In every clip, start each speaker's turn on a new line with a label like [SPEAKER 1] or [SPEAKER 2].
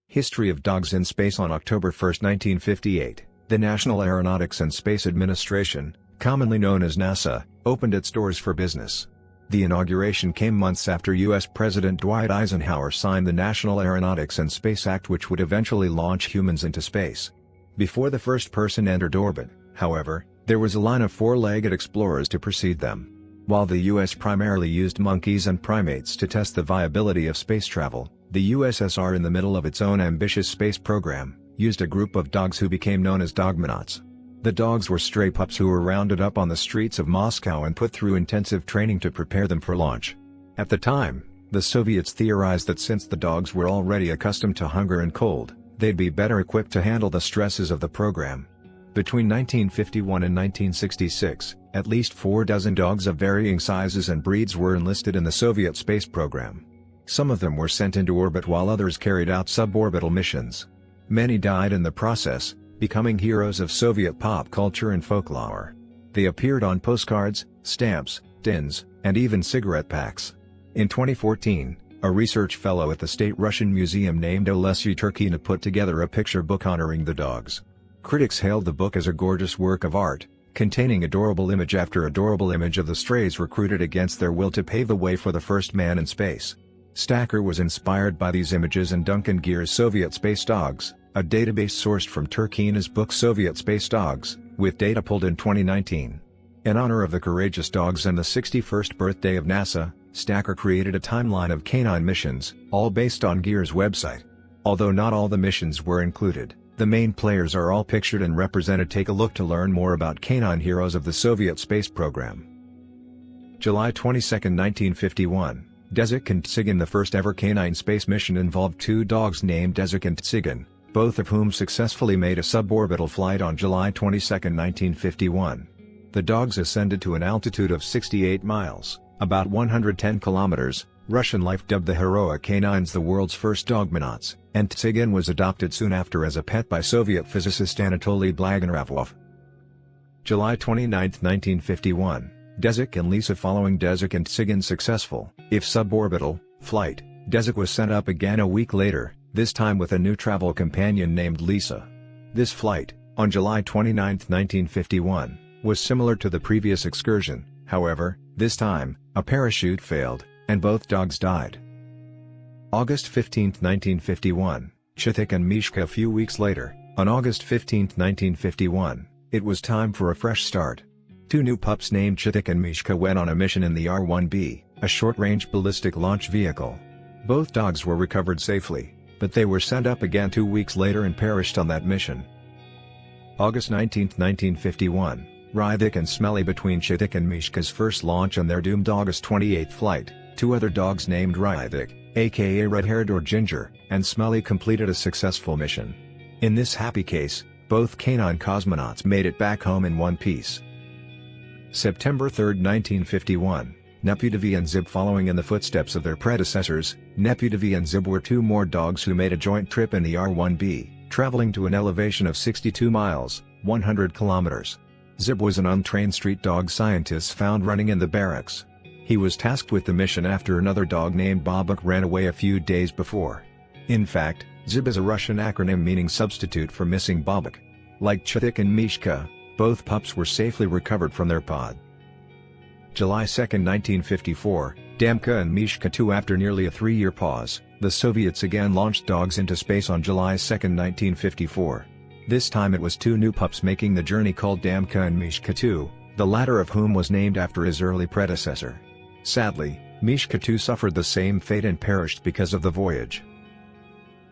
[SPEAKER 1] History of dogs in space. On October 1, 1958, the National Aeronautics and Space Administration, commonly known as NASA, opened its doors for business. The inauguration came months after U.S. President Dwight Eisenhower signed the National Aeronautics and Space Act, which would eventually launch humans into space. Before the first person entered orbit, however, there was a line of four-legged explorers to precede them. While the U.S. primarily used monkeys and primates to test the viability of space travel, the USSR, in the middle of its own ambitious space program, used a group of dogs who became known as dogmonauts. The dogs were stray pups who were rounded up on the streets of Moscow and put through intensive training to prepare them for launch. At the time, the Soviets theorized that since the dogs were already accustomed to hunger and cold, they'd be better equipped to handle the stresses of the program. Between 1951 and 1966, at least 4 dozen dogs of varying sizes and breeds were enlisted in the Soviet space program. Some of them were sent into orbit while others carried out suborbital missions. Many died in the process, becoming heroes of Soviet pop culture and folklore. They appeared on postcards, stamps, tins, and even cigarette packs. In 2014, a research fellow at the State Russian Museum named Olesya Turkina put together a picture book honoring the dogs. Critics hailed the book as a gorgeous work of art, containing adorable image after adorable image of the strays recruited against their will to pave the way for the first man in space. Stacker was inspired by these images and Duncan Gear's Soviet Space Dogs, a database sourced from Turkina's book Soviet Space Dogs, with data pulled in 2019. In honor of the courageous dogs and the 61st birthday of NASA, Stacker created a timeline of canine missions, all based on Gear's website. Although not all the missions were included, the main players are all pictured and represented. Take a look to learn more about canine heroes of the Soviet space program. July 22, 1951, Desicc and Tsigan. The first ever canine space mission involved 2 dogs named Desicc and Tsigan, both of whom successfully made a suborbital flight on July 22, 1951. The dogs ascended to an altitude of 68 miles, about 110 kilometers. Russian Life dubbed the heroic canines the world's first dogmonauts, and Tsigan was adopted soon after as a pet by Soviet physicist Anatoly Blagonarovov. July 29, 1951, Desicc and Lisa. Following Desicc and Tsigan's successful, if suborbital, flight, Desicc was sent up again a week later, this time with a new travel companion named Lisa. This flight, on July 29, 1951, was similar to the previous excursion. However, this time, a parachute failed, and both dogs died. August 15, 1951, Citic and Mishka. A few weeks later, on August 15, 1951, it was time for a fresh start. 2 new pups named Citic and Mishka went on a mission in the R-1B, a short-range ballistic launch vehicle. Both dogs were recovered safely, but they were sent up again 2 weeks later and perished on that mission. August 19, 1951, Ryavik and Smelly. Between Citic and Mishka's first launch and their doomed August 28 flight, 2 other dogs named Ryavik, aka Red-Haired or Ginger, and Smelly completed a successful mission. In this happy case, both canine cosmonauts made it back home in one piece. September 3, 1951, Nepotavi and Zip. Following in the footsteps of their predecessors, Nepotavi and Zip were 2 more dogs who made a joint trip in the R-1B, traveling to an elevation of 62 miles, 100 kilometers. Zip was an untrained street dog scientist found running in the barracks. He was tasked with the mission after another dog named Bobuk ran away a few days before. In fact, Zip is a Russian acronym meaning substitute for missing Bobuk. Like Citic and Mishka, both pups were safely recovered from their pod. July 2, 1954, Damka and Mishka Too. After nearly a 3-year pause, the Soviets again launched dogs into space on July 2, 1954. This time it was 2 new pups making the journey called Damka and Mishka Too, the latter of whom was named after his early predecessor. Sadly, Mishka Too suffered the same fate and perished because of the voyage.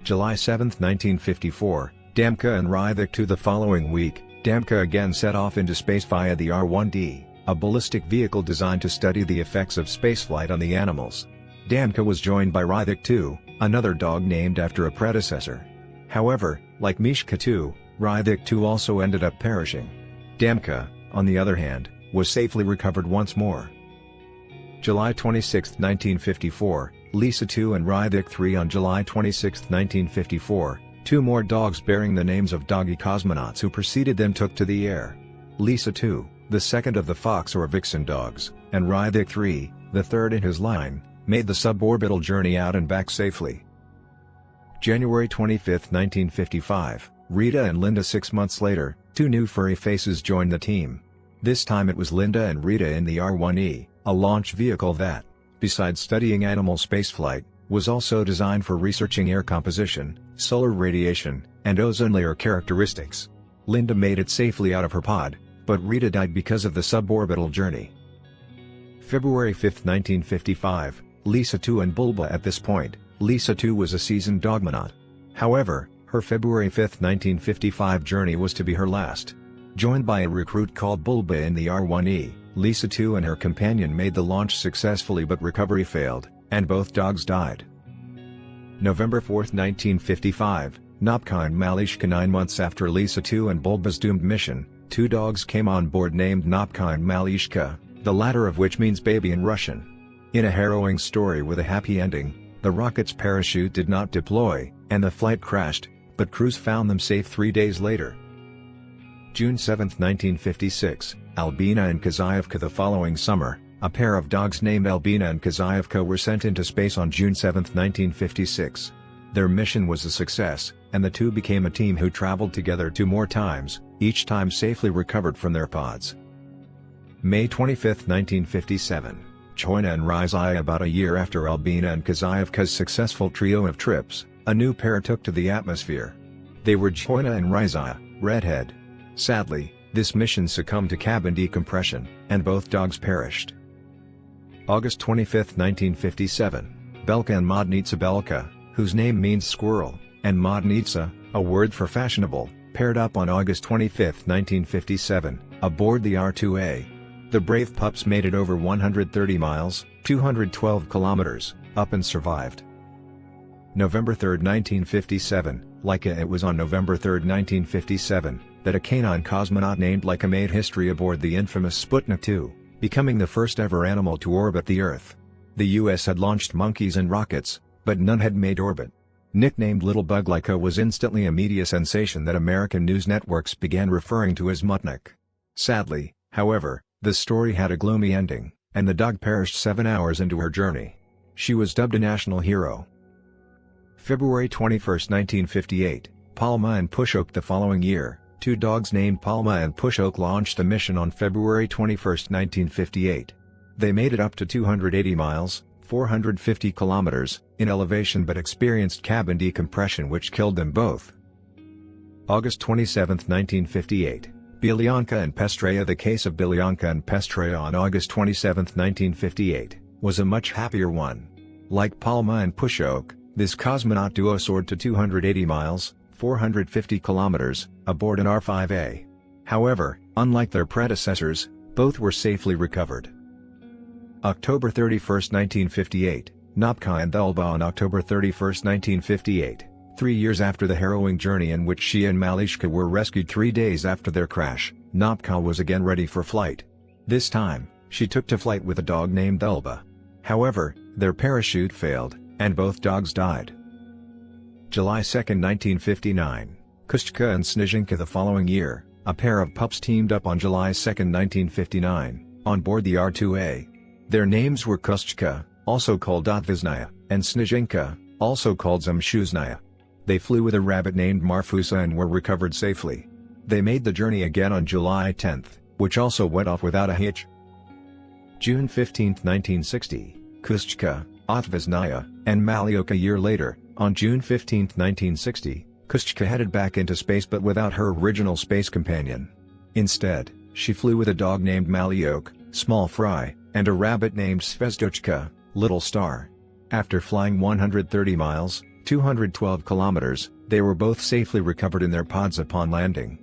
[SPEAKER 1] July 7, 1954, Damka and Raithik Too. The following week, Damka again set off into space via the R-1D, a ballistic vehicle designed to study the effects of spaceflight on the animals. Damka was joined by Raithik Too, another dog named after a predecessor. However, like Mishka Too, Ryavik Too also ended up perishing. Damka, on the other hand, was safely recovered once more. July 26, 1954, Lisa Too and Ryavik 3. On July 26, 1954, 2 more dogs bearing the names of doggy cosmonauts who preceded them took to the air. Lisa Too, the second of the fox or vixen dogs, and Ryavik 3, the third in his line, made the suborbital journey out and back safely. January 25, 1955, Rita and Linda. 6 months later, two new furry faces joined the team. This time it was Linda and Rita in the R-1E, a launch vehicle that, besides studying animal spaceflight, was also designed for researching air composition, solar radiation, and ozone layer characteristics. Linda made it safely out of her pod, but Rita died because of the suborbital journey. February 5, 1955, Lisa Too and Bulba. At this point, Lisa Too was a seasoned dogmonaut. However, her February 5, 1955 journey was to be her last. Joined by a recruit called Bulba in the R-1E, Lisa Too and her companion made the launch successfully, but recovery failed, and both dogs died. November 4, 1955, Napkinmalishka. 9 months after Lisa Too and Bulba's doomed mission, two dogs came on board named Napkinmalishka, the latter of which means baby in Russian. In a harrowing story with a happy ending, the rocket's parachute did not deploy, and the flight crashed, but crews found them safe 3 days later. June 7, 1956, Alina and Kazevka. The following summer, a pair of dogs named Alina and Kazevka were sent into space on June 7, 1956. Their mission was a success, and the two became a team who traveled together 2 more times, each time safely recovered from their pods. May 25, 1957, Choina and Rusya. About a year after Alina and Kazevka's successful trio of trips, a new pair took to the atmosphere. They were Choina and Rusya, redhead. Sadly, this mission succumbed to cabin decompression, and both dogs perished. August 25, 1957, Belka and Modernitsa. Belka, whose name means squirrel, and Modernitsa, a word for fashionable, paired up on August 25, 1957, aboard the R-2A. The brave pups made it over 130 miles, 212 kilometers, up and survived. November 3, 1957, Lica. It was on November 3, 1957, that a canine cosmonaut named Lica made history aboard the infamous Sputnik 2, becoming the first ever animal to orbit the Earth. The US had launched monkeys and rockets, but none had made orbit. Nicknamed Little Bug, Lica was instantly a media sensation that American news networks began referring to as Mutnik. Sadly, however, the story had a gloomy ending, and the dog perished 7 hours into her journey. She was dubbed a national hero. February 21, 1958, Palma and Push Oak. The following year, two dogs named Palma and Push Oak launched a mission on February 21, 1958. They made it up to 280 miles, 450 kilometers, in elevation, but experienced cabin decompression which killed them both. August 27, 1958, Bianca and Pestria. The case of Bianca and Pestria on August 27, 1958, was a much happier one. Like Palma and Push Oak, this cosmonaut duo soared to 280 miles, 450 kilometers, aboard an R-5A. However, unlike their predecessors, both were safely recovered. October 31, 1958, Damka and Alba. On October 31, 1958, 3 years after the harrowing journey in which she and Malishka were rescued 3 days after their crash, Damka was again ready for flight. This time, she took to flight with a dog named Alba. However, their parachute failed, and both dogs died. July 2, 1959, Kuschka and Snegenka. The following year, a pair of pups teamed up on July 2, 1959, on board the R-2A. Their names were Kuschka, also called Zvezdoch, and Snegenka, also called Zamshuznaya. They flew with a rabbit named Marfusa and were recovered safely. They made the journey again on July 10, which also went off without a hitch. June 15, 1960, Kuschka, Zvezdoch, and Andmaliok. A year later, on June 15, 1960, Kuschka headed back into space but without her original space companion. Instead, she flew with a dog named Maliok, Small Fry, and a rabbit named Zvezdochka, Little Star. After flying 130 miles, 212 kilometers, they were both safely recovered in their pods upon landing.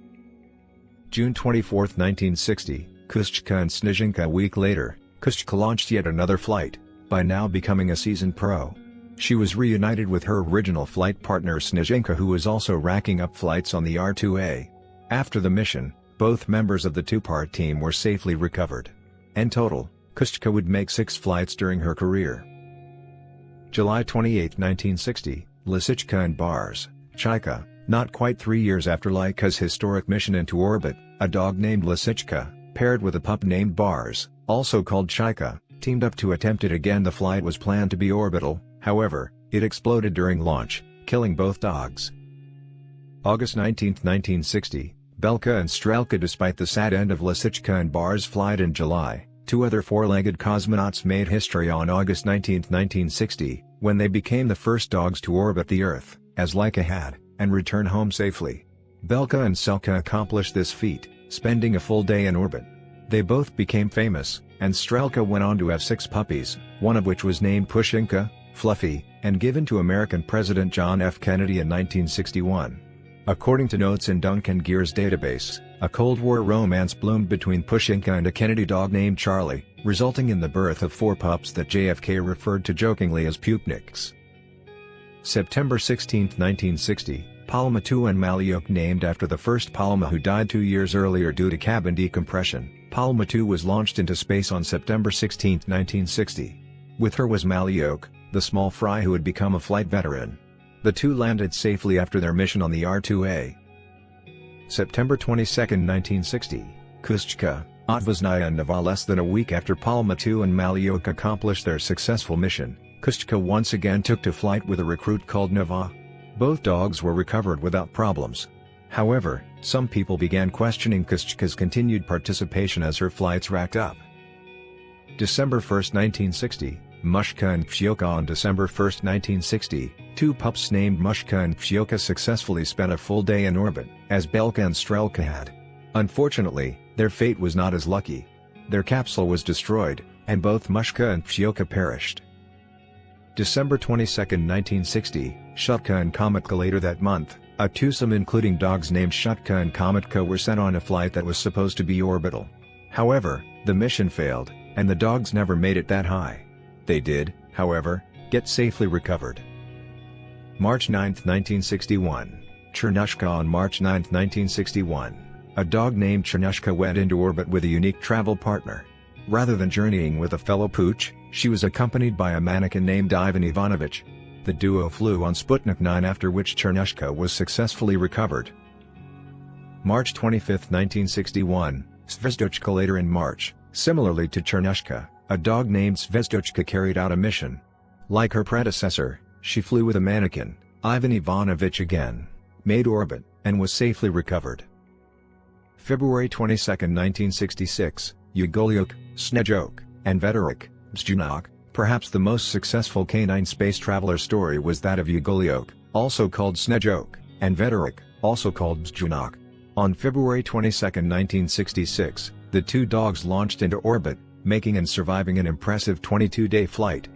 [SPEAKER 1] June 24, 1960, Kuschka and Snegenka. A week later, Kuschka launched yet another flight, by now becoming a seasoned pro. She was reunited with her original flight partner Snegenka, who was also racking up flights on the R-2A. After the mission, both members of the two-part team were safely recovered. In total, Kuschka would make 6 flights during her career. July 28, 1960, Lechka and barz, Chika. Not quite 3 years after Lica's historic mission into orbit, a dog named Lechka, paired with a pup named barz, also called Chika, teamed up to attempt it again. The flight was planned to be orbital, however, it exploded during launch, killing both dogs. August 19, 1960, Belka and Strelka. Despite the sad end of Lechka and barz flight in July, two other four-legged cosmonauts made history on August 19, 1960, when they became the first dogs to orbit the Earth, as Lica had, and return home safely. Belka and Strelka accomplished this feat, spending a full day in orbit. They both became famous, and Strelka went on to have 6 puppies, one of which was named Pushinka, Fluffy, and given to American President John F. Kennedy in 1961. According to notes in Duncan Gear's database, a Cold War romance bloomed between Pushinka and a Kennedy dog named Charlie, resulting in the birth of 4 pups that JFK referred to jokingly as Pupnics. September 16, 1960, Palma and andmaliok. Named after the first Palma, who died 2 years earlier due to cabin decompression, Palma 2 was launched into space on September 16, 1960. With her was Maliok, the small fry who had become a flight veteran. The two landed safely after their mission on the R-2A. September 22, 1960, Kuschka, Otvasnaya and Nava. Less than a week after Palma 2 and Maliok accomplished their successful mission, Kuschka once again took to flight with a recruit called Nava. Both dogs were recovered without problems. However, some people began questioning Kuschka's continued participation as her flights racked up. December 1, 1960, Mushka and Shotka. On December 1, 1960, 2 pups named Mushka and Shotka successfully spent a full day in orbit, as Belka and Strelka had. Unfortunately, their fate was not as lucky. Their capsule was destroyed, and both Mushka and Shotka perished. December 22, 1960, Shotka and Kamika. Later that month, a twosome including dogs named Shotka and Kamika were sent on a flight that was supposed to be orbital. However, the mission failed, and the dogs never made it that high. They did, however, get safely recovered. March 9, 1961, Chernobylushka. On March 9, 1961, a dog named Chernobylushka went into orbit with a unique travel partner. Rather than journeying with a fellow pooch, she was accompanied by a mannequin named Ivan Ivanovich. The duo flew on Sputnik 9, after which Chernobylushka was successfully recovered. March 25, 1961, Zvezdoch. Later in March, similarly to Chernobylushka, a dog named Zvezdoch carried out a mission. Like her predecessor, she flew with a mannequin, Ivan Ivanovich again, made orbit, and was safely recovered. February 22, 1966, Ugoliok, Snežok, and Zvezdoch, Zvezdoch. Perhaps the most successful canine space traveler story was that of Ugoliok, also called Snežok, and Zvezdoch, also called Zvezdoch. On February 22, 1966, the two dogs launched into orbit, making and surviving an impressive 22-day flight.